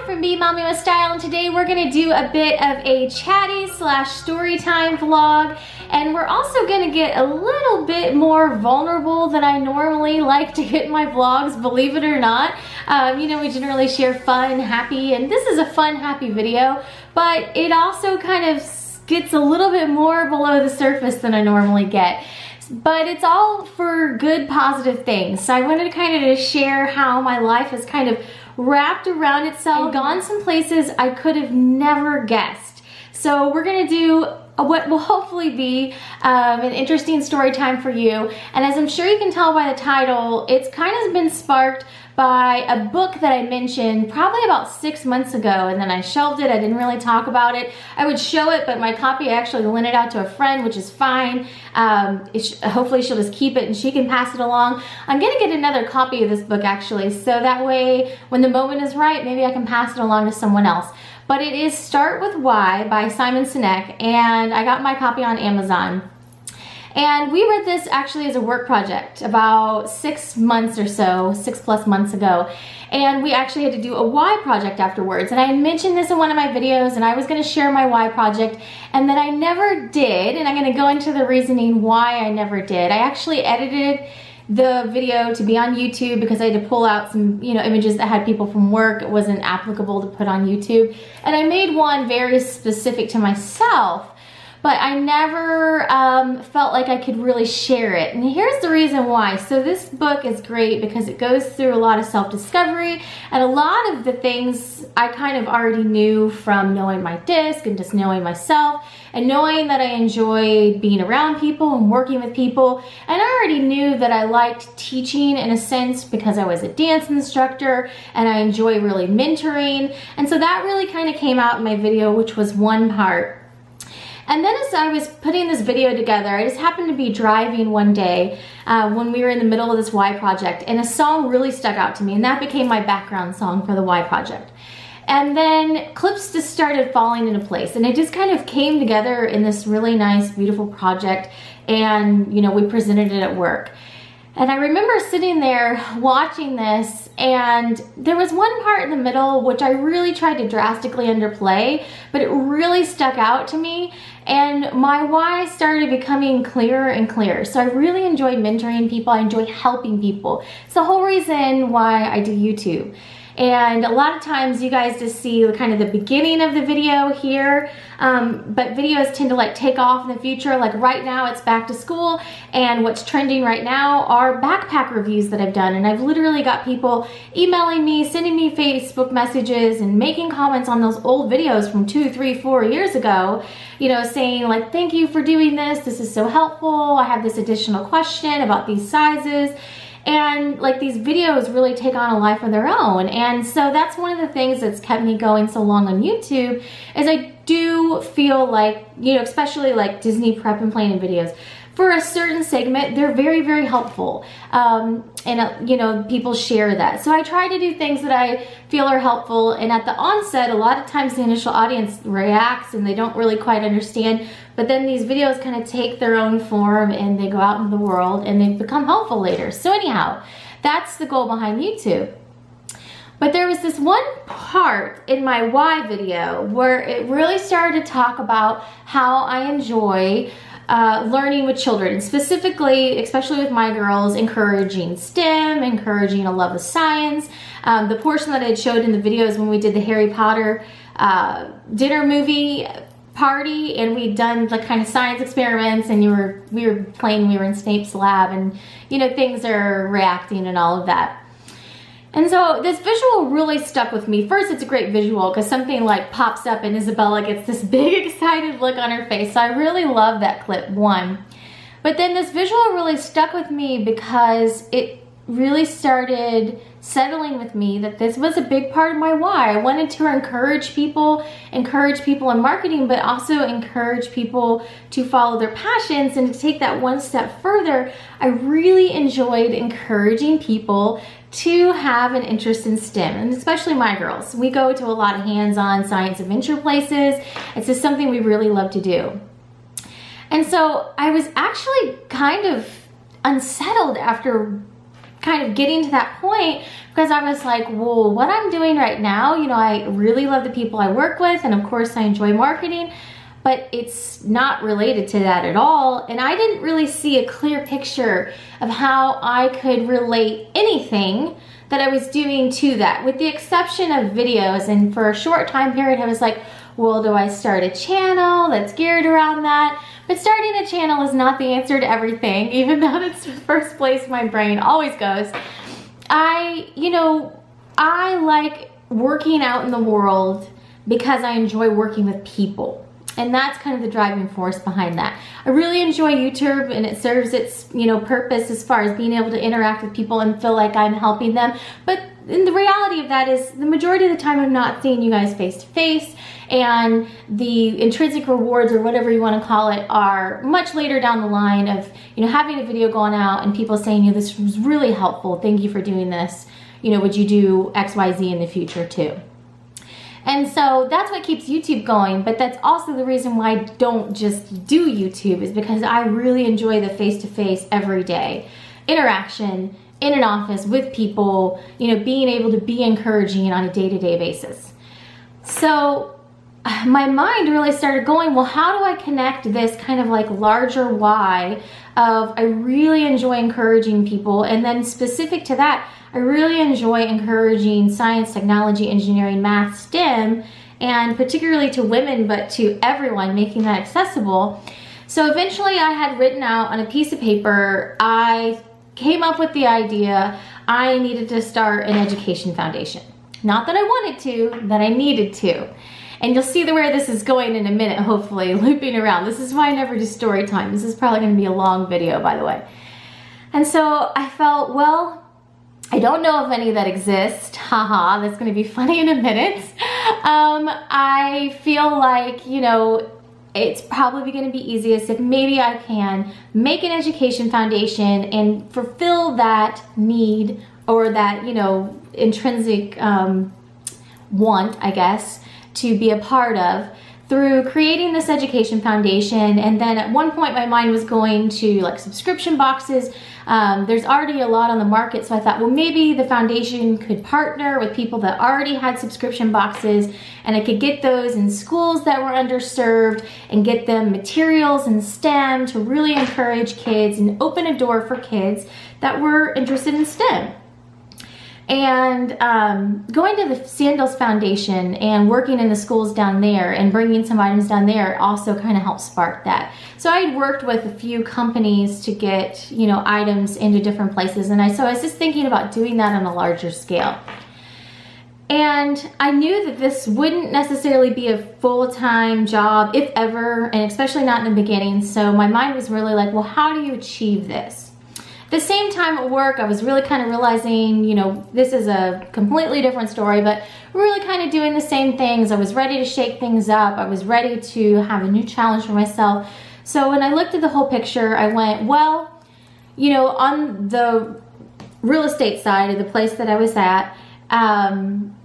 Hi from Be Mommy with Style, and today we're going to do a bit of a chatty / story time vlog, and we're also going to get a little bit more vulnerable than I normally like to get in my vlogs, believe it or not. You know, we generally share fun, happy, and this is a fun, happy video, but it also kind of gets a little bit more below the surface than I normally get. But it's all for good, positive things. So I wanted to kind of share how my life has kind of wrapped around itself and gone some places I could have never guessed. So we're gonna do what will hopefully be an interesting story time for you. And as I'm sure you can tell by the title, it's kind of been sparked by a book that I mentioned probably about 6 months ago, and then I shelved it. I didn't really talk about it. I would show it, but my copy I actually lent it out to a friend, which is fine. Hopefully she'll just keep it and she can pass it along. I'm gonna get another copy of this book actually, so that way when the moment is right, maybe I can pass it along to someone else. But it is Start With Why by Simon Sinek, and I got my copy on Amazon. And we read this actually as a work project about 6 months or so, 6+ months ago. And we actually had to do a why project afterwards. And I had mentioned this in one of my videos, and I was gonna share my why project, and then I never did. And I'm gonna go into the reasoning why I never did. I actually edited the video to be on YouTube because I had to pull out some, images that had people from work. It wasn't applicable to put on YouTube. And I made one very specific to myself, but I never felt like I could really share it. And here's the reason why. So this book is great because it goes through a lot of self-discovery, and a lot of the things I kind of already knew from knowing my disc and just knowing myself and knowing that I enjoyed being around people and working with people. And I already knew that I liked teaching in a sense because I was a dance instructor and I enjoy really mentoring. And so that really kind of came out in my video, which was one part. And then as I was putting this video together, I just happened to be driving one day when we were in the middle of this Y project, and a song really stuck out to me, and that became my background song for the Y project. And then clips just started falling into place, and it just kind of came together in this really nice, beautiful project, and we presented it at work. And I remember sitting there watching this, and there was one part in the middle which I really tried to drastically underplay, but it really stuck out to me, and my why started becoming clearer and clearer. So I really enjoy mentoring people. I enjoy helping people. It's the whole reason why I do YouTube. And a lot of times you guys just see kind of the beginning of the video here, but videos tend to take off in the future. Like right now it's back to school, and what's trending right now are backpack reviews that I've done. And I've literally got people emailing me, sending me Facebook messages, and making comments on those old videos from 2, 3, 4 years ago, saying like, thank you for doing this. This is so helpful. I have this additional question about these sizes. And these videos really take on a life of their own. And so that's one of the things that's kept me going so long on YouTube, is I do feel like, especially like Disney prep and planning videos, for a certain segment, they're very, very helpful. And people share that. So I try to do things that I feel are helpful. And at the onset, a lot of times the initial audience reacts and they don't really quite understand. But then these videos kind of take their own form and they go out into the world and they become helpful later. So anyhow, that's the goal behind YouTube. But there was this one part in my why video where it really started to talk about how I enjoy learning with children, and specifically, especially with my girls, encouraging STEM, encouraging a love of science. The portion that I had showed in the videos when we did the Harry Potter dinner movie party, and we'd done the kind of science experiments, and we were playing, we were in Snape's lab, and things are reacting and all of that. And so this visual really stuck with me. First, it's a great visual because something pops up and Isabella gets this big excited look on her face. So I really love that clip, one. But then this visual really stuck with me because it really started settling with me that this was a big part of my why. I wanted to encourage people in marketing, but also encourage people to follow their passions. And to take that one step further, I really enjoyed encouraging people to have an interest in STEM, and especially my girls. We go to a lot of hands-on science adventure places. It's just something we really love to do. And so I was actually kind of unsettled after kind of getting to that point because I was like, well, what I'm doing right now, you know, I really love the people I work with, and of course I enjoy marketing, but it's not related to that at all. And I didn't really see a clear picture of how I could relate anything that I was doing to that, with the exception of videos. And for a short time period, I was like, well, do I start a channel that's geared around that? But starting a channel is not the answer to everything, even though that's the first place my brain always goes. You know, I like working out in the world because I enjoy working with people. And that's kind of the driving force behind that. I really enjoy YouTube, and it serves its, you know, purpose as far as being able to interact with people and feel like I'm helping them. But the reality of that is the majority of the time I'm not seeing you guys face to face, and the intrinsic rewards, or whatever you want to call it, are much later down the line of, you know, having a video going out and people saying, you know, this was really helpful, thank you for doing this, you know, would you do XYZ in the future too? And so that's what keeps YouTube going, but that's also the reason why I don't just do YouTube, is because I really enjoy the face-to-face everyday interaction in an office with people, you know, being able to be encouraging on a day-to-day basis. So my mind really started going, well, how do I connect this kind of like larger why of I really enjoy encouraging people, and then specific to that, I really enjoy encouraging science, technology, engineering, math, STEM, and particularly to women, but to everyone, making that accessible. So eventually I had written out on a piece of paper, I came up with the idea I needed to start an education foundation. Not that I wanted to, that I needed to. And you'll see where this is going in a minute, hopefully, looping around. This is why I never do story time. This is probably gonna be a long video, by the way. And so I felt, well, I don't know if any that exist. Haha, that's gonna be funny in a minute. I feel like, you know, it's probably gonna be easiest if maybe I can make an education foundation and fulfill that need, or that, you know, intrinsic want, I guess, to be a part of, through creating this education foundation. And then at one point my mind was going to like subscription boxes. There's already a lot on the market, so I thought, well, maybe the foundation could partner with people that already had subscription boxes, and I could get those in schools that were underserved and get them materials in STEM to really encourage kids and open a door for kids that were interested in STEM. And going to the Sandals Foundation and working in the schools down there and bringing some items down there also kind of helped spark that. So I had worked with a few companies to get, you know, items into different places, and so I was just thinking about doing that on a larger scale. And I knew that this wouldn't necessarily be a full-time job, if ever, and especially not in the beginning. So my mind was really like, well, how do you achieve this? At the same time at work, I was really kind of realizing, you know, this is a completely different story, but really kind of doing the same things. I was ready to shake things up. I was ready to have a new challenge for myself. So when I looked at the whole picture, I went, well, you know, on the real estate side of the place that I was at,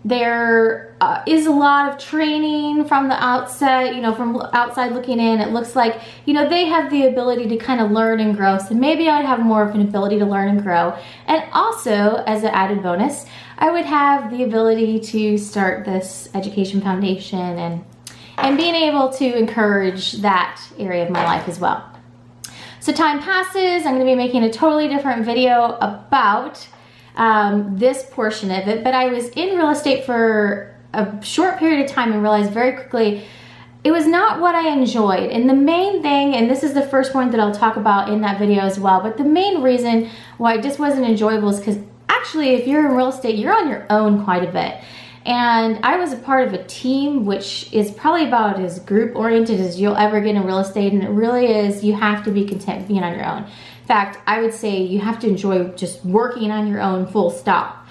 there is a lot of training from the outset, you know, from outside looking in. It looks like, you know, they have the ability to kind of learn and grow. So maybe I'd have more of an ability to learn and grow. And also, as an added bonus, I would have the ability to start this education foundation and being able to encourage that area of my life as well. So time passes. I'm going to be making a totally different video about this portion of it, but I was in real estate for a short period of time and realized very quickly it was not what I enjoyed. And the main thing, and this is the first point that I'll talk about in that video as well, but the main reason why it just wasn't enjoyable is because actually if you're in real estate, you're on your own quite a bit. And I was a part of a team, which is probably about as group oriented as you'll ever get in real estate, and it really is, you have to be content being on your own. In fact, I would say you have to enjoy just working on your own, full stop,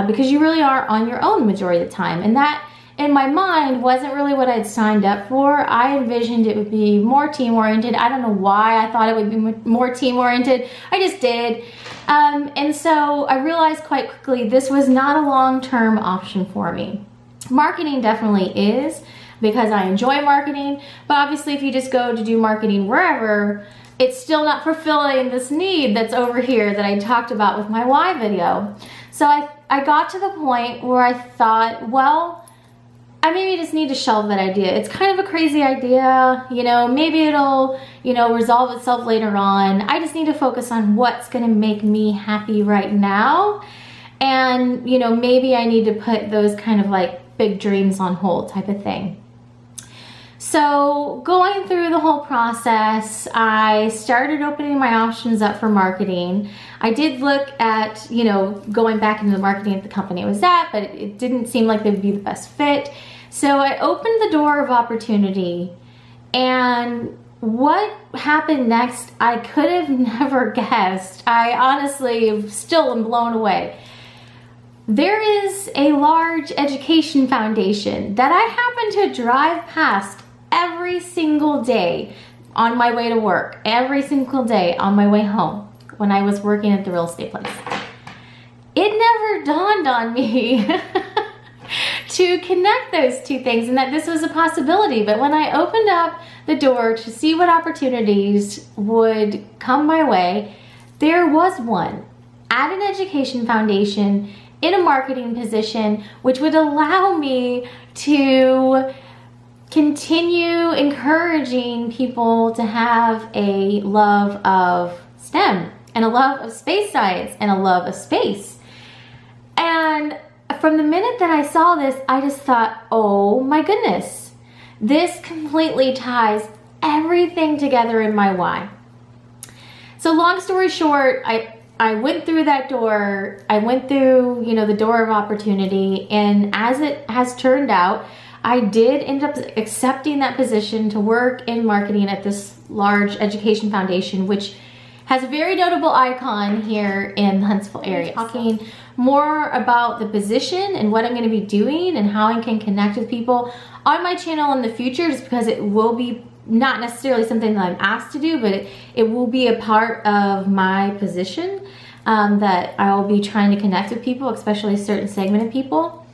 because you really are on your own the majority of the time. And that, in my mind, wasn't really what I'd signed up for. I envisioned it would be more team-oriented. I don't know why I thought it would be more team-oriented. I just did. And so I realized quite quickly this was not a long-term option for me. Marketing definitely is, because I enjoy marketing, but obviously if you just go to do marketing wherever, it's still not fulfilling this need that's over here that I talked about with my why video. So I got to the point where I thought, well, I maybe just need to shelve that idea. It's kind of a crazy idea, you know, maybe it'll, you know, resolve itself later on. I just need to focus on what's gonna make me happy right now. And, you know, maybe I need to put those kind of like big dreams on hold type of thing. So going through the whole process, I started opening my options up for marketing. I did look at, you know, going back into the marketing at the company I was at, but it didn't seem like they would be the best fit. So I opened the door of opportunity, and what happened next, I could have never guessed. I honestly still am blown away. There is a large education foundation that I happen to drive past every single day on my way to work, every single day on my way home when I was working at the real estate place. It never dawned on me to connect those two things and that this was a possibility. But when I opened up the door to see what opportunities would come my way, there was one at an education foundation in a marketing position, which would allow me to continue encouraging people to have a love of STEM and a love of space science and a love of space. And from the minute that I saw this, I just thought, oh my goodness, this completely ties everything together in my why. So long story short, I went through that door. I went through, you know, the door of opportunity, and as it has turned out, I did end up accepting that position to work in marketing at this large education foundation, which has a very notable icon here in the Huntsville area. Talking more about the position and what I'm going to be doing and how I can connect with people on my channel in the future, just because it will be not necessarily something that I'm asked to do, but it will be a part of my position that I will be trying to connect with people, especially a certain segment of people.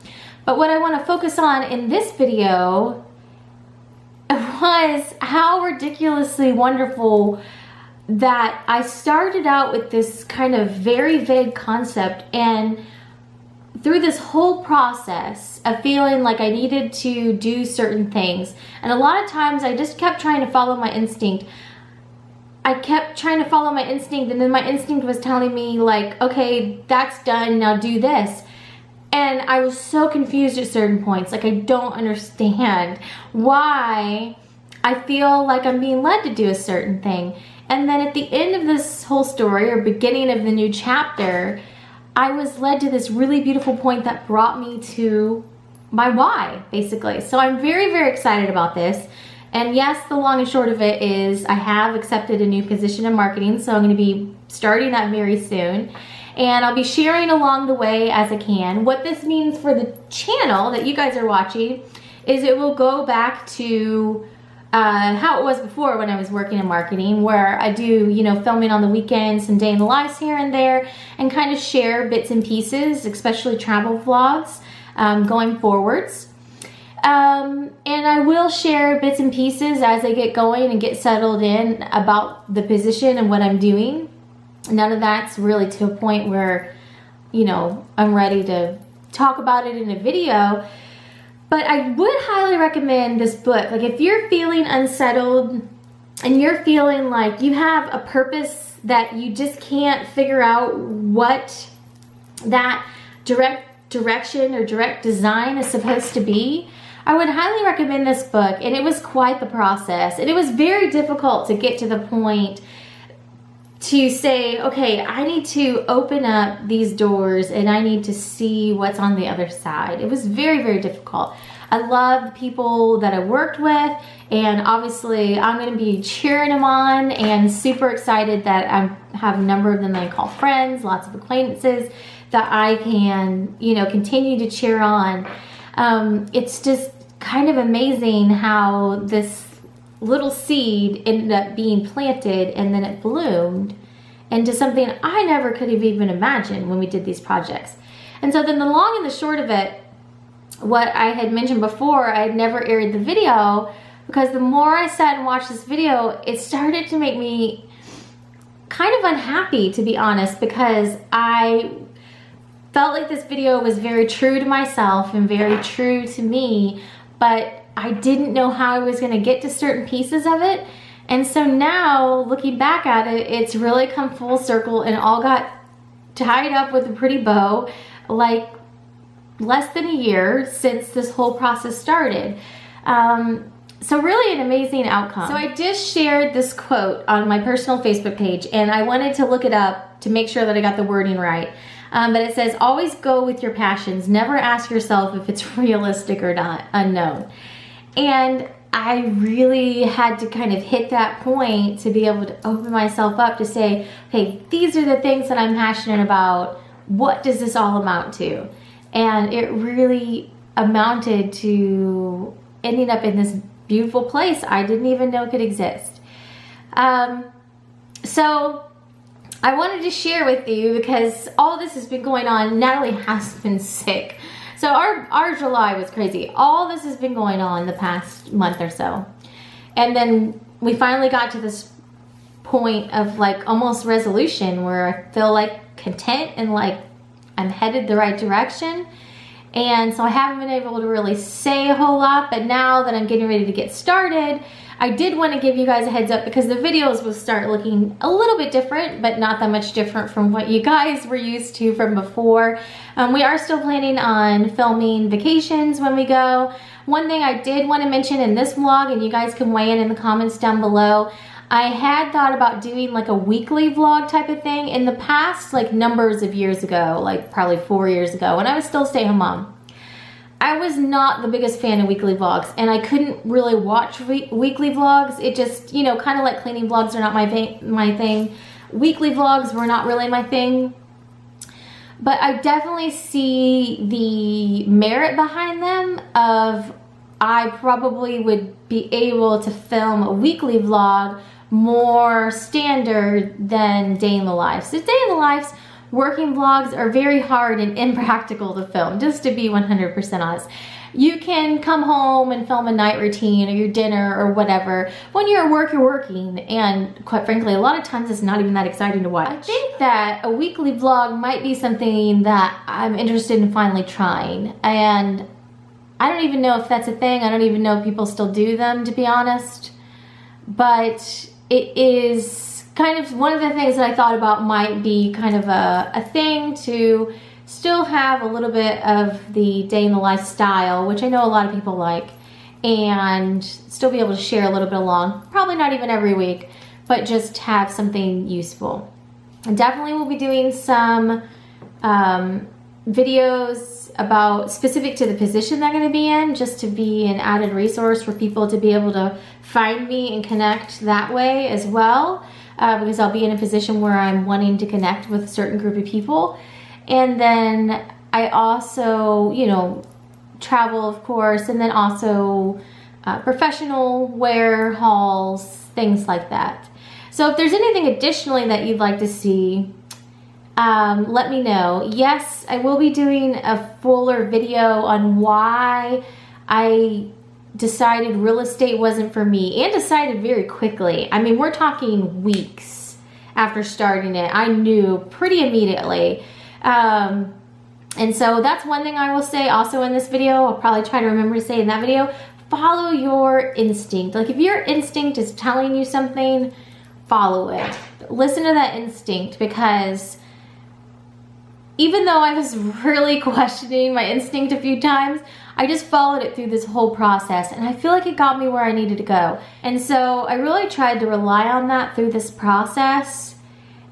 But what I want to focus on in this video was how ridiculously wonderful that I started out with this kind of very vague concept, and through this whole process of feeling like I needed to do certain things, and a lot of times I just kept trying to follow my instinct. I kept trying to follow my instinct, and then my instinct was telling me like, okay, that's done, now do this. And I was so confused at certain points. Like, I don't understand why I feel like I'm being led to do a certain thing. And then at the end of this whole story, or beginning of the new chapter, I was led to this really beautiful point that brought me to my why, basically. So I'm very, very excited about this. And yes, the long and short of it is I have accepted a new position in marketing, so I'm going to be starting that very soon. And I'll be sharing along the way as I can. What this means for the channel that you guys are watching is it will go back to how it was before when I was working in marketing, where I do, you know, filming on the weekends, some day in the lives here and there, and kind of share bits and pieces, especially travel vlogs going forwards. And I will share bits and pieces as I get going and get settled in about the position and what I'm doing. None of that's really to a point where, you know, I'm ready to talk about it in a video. But I would highly recommend this book. Like, if you're feeling unsettled and you're feeling like you have a purpose that you just can't figure out what that direction or direct design is supposed to be, I would highly recommend this book. And it was quite the process. And it was very difficult to get to the point to say, okay, I need to open up these doors and I need to see what's on the other side. It was very, very difficult. I love the people that I worked with, and obviously I'm going to be cheering them on, and super excited that I have a number of them that I call friends, lots of acquaintances that I can, you know, continue to cheer on. It's just kind of amazing how this little seed ended up being planted, and then it bloomed into something I never could have even imagined when we did these projects. And so then the long and the short of it, what I had mentioned before, I had never aired the video because the more I sat and watched this video, it started to make me kind of unhappy, to be honest, because I felt like this video was very true to myself and very true to me, but I didn't know how I was going to get to certain pieces of it. And so now, looking back at it, it's really come full circle and all got tied up with a pretty bow, like less than a year since this whole process started. So really an amazing outcome. So I just shared this quote on my personal Facebook page, and I wanted to look it up to make sure that I got the wording right. But it says, always go with your passions. Never ask yourself if it's realistic or not, unknown. And I really had to kind of hit that point to be able to open myself up to say, hey, these are the things that I'm passionate about. What does this all amount to? And it really amounted to ending up in this beautiful place I didn't even know could exist. So I wanted to share with you because all this has been going on. Natalie has been sick. So our July was crazy. All this has been going on the past month or so. And then we finally got to this point of like almost resolution where I feel like content and like I'm headed the right direction. And so I haven't been able to really say a whole lot, but now that I'm getting ready to get started, I did want to give you guys a heads up because the videos will start looking a little bit different, but not that much different from what you guys were used to from before. We are still planning on filming vacations when we go. One thing I did want to mention in this vlog, and you guys can weigh in the comments down below, I had thought about doing like a weekly vlog type of thing in the past, like numbers of years ago, like probably 4 years ago when I was still a stay-at-home mom. I was not the biggest fan of weekly vlogs, and I couldn't really watch weekly vlogs. It just, you know, kind of like cleaning vlogs are not my thing. Weekly vlogs were not really my thing. But I definitely see the merit behind them of I probably would be able to film a weekly vlog more standard than day in the life. So day in the lives, working vlogs are very hard and impractical to film, just to be 100% honest. You can come home and film a night routine or your dinner or whatever. When you're at work, you're working, and quite frankly, a lot of times it's not even that exciting to watch. I think that a weekly vlog might be something that I'm interested in finally trying, and I don't even know if that's a thing. I don't even know if people still do them, to be honest, but it is kind of one of the things that I thought about might be kind of a thing to still have a little bit of the day in the life style, which I know a lot of people like, and still be able to share a little bit along. Probably not even every week, but just have something useful. I definitely will be doing some videos about specific to the position that I'm going to be in, just to be an added resource for people to be able to find me and connect that way as well. Because I'll be in a position where I'm wanting to connect with a certain group of people. And then I also, you know, travel, of course, and then also professional wear hauls, things like that. So if there's anything additionally that you'd like to see, let me know. Yes, I will be doing a fuller video on why I decided real estate wasn't for me, and decided very quickly. I mean, we're talking weeks after starting it. I knew pretty immediately. And so that's one thing I will say also in this video. I'll probably try to remember to say in that video, follow your instinct. Like if your instinct is telling you something, follow it. Listen to that instinct, because even though I was really questioning my instinct a few times, I just followed it through this whole process, and I feel like it got me where I needed to go. And so I really tried to rely on that through this process.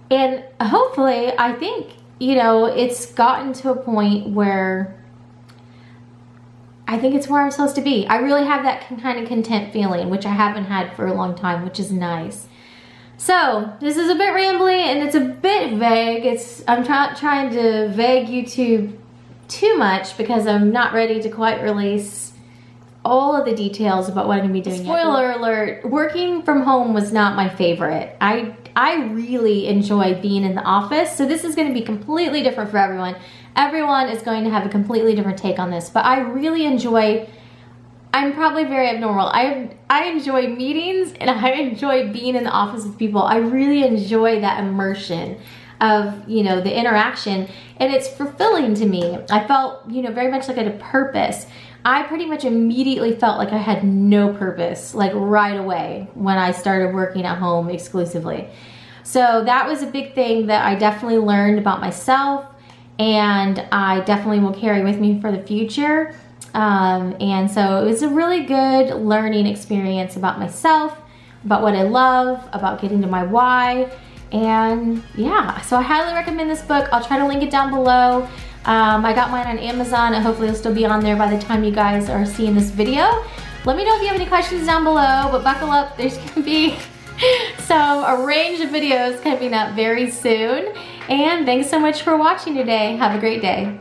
And hopefully, I think, you know, it's gotten to a point where I think it's where I'm supposed to be. I really have that kind of content feeling, which I haven't had for a long time, which is nice. So this is a bit rambly and it's a bit vague. I'm trying to vague YouTube too much because I'm not ready to quite release all of the details about what I'm gonna be doing. Spoiler alert, working from home was not my favorite. I really enjoy being in the office, so this is gonna be completely different for everyone. Everyone is going to have a completely different take on this, but I really enjoy I'm probably very abnormal. I enjoy meetings and I enjoy being in the office with people. I really enjoy that immersion of, you know, the interaction, and it's fulfilling to me. I felt, you know, very much like I had a purpose. I pretty much immediately felt like I had no purpose, like right away when I started working at home exclusively. So that was a big thing that I definitely learned about myself, and I definitely will carry with me for the future. And so it was a really good learning experience about myself, about what I love, about getting to my why. And yeah, so I highly recommend this book. I'll try to link it down below. I got mine on Amazon, and hopefully it'll still be on there by the time you guys are seeing this video. Let me know if you have any questions down below, but buckle up, there's gonna be a range of videos coming up very soon. And thanks so much for watching today. Have a great day.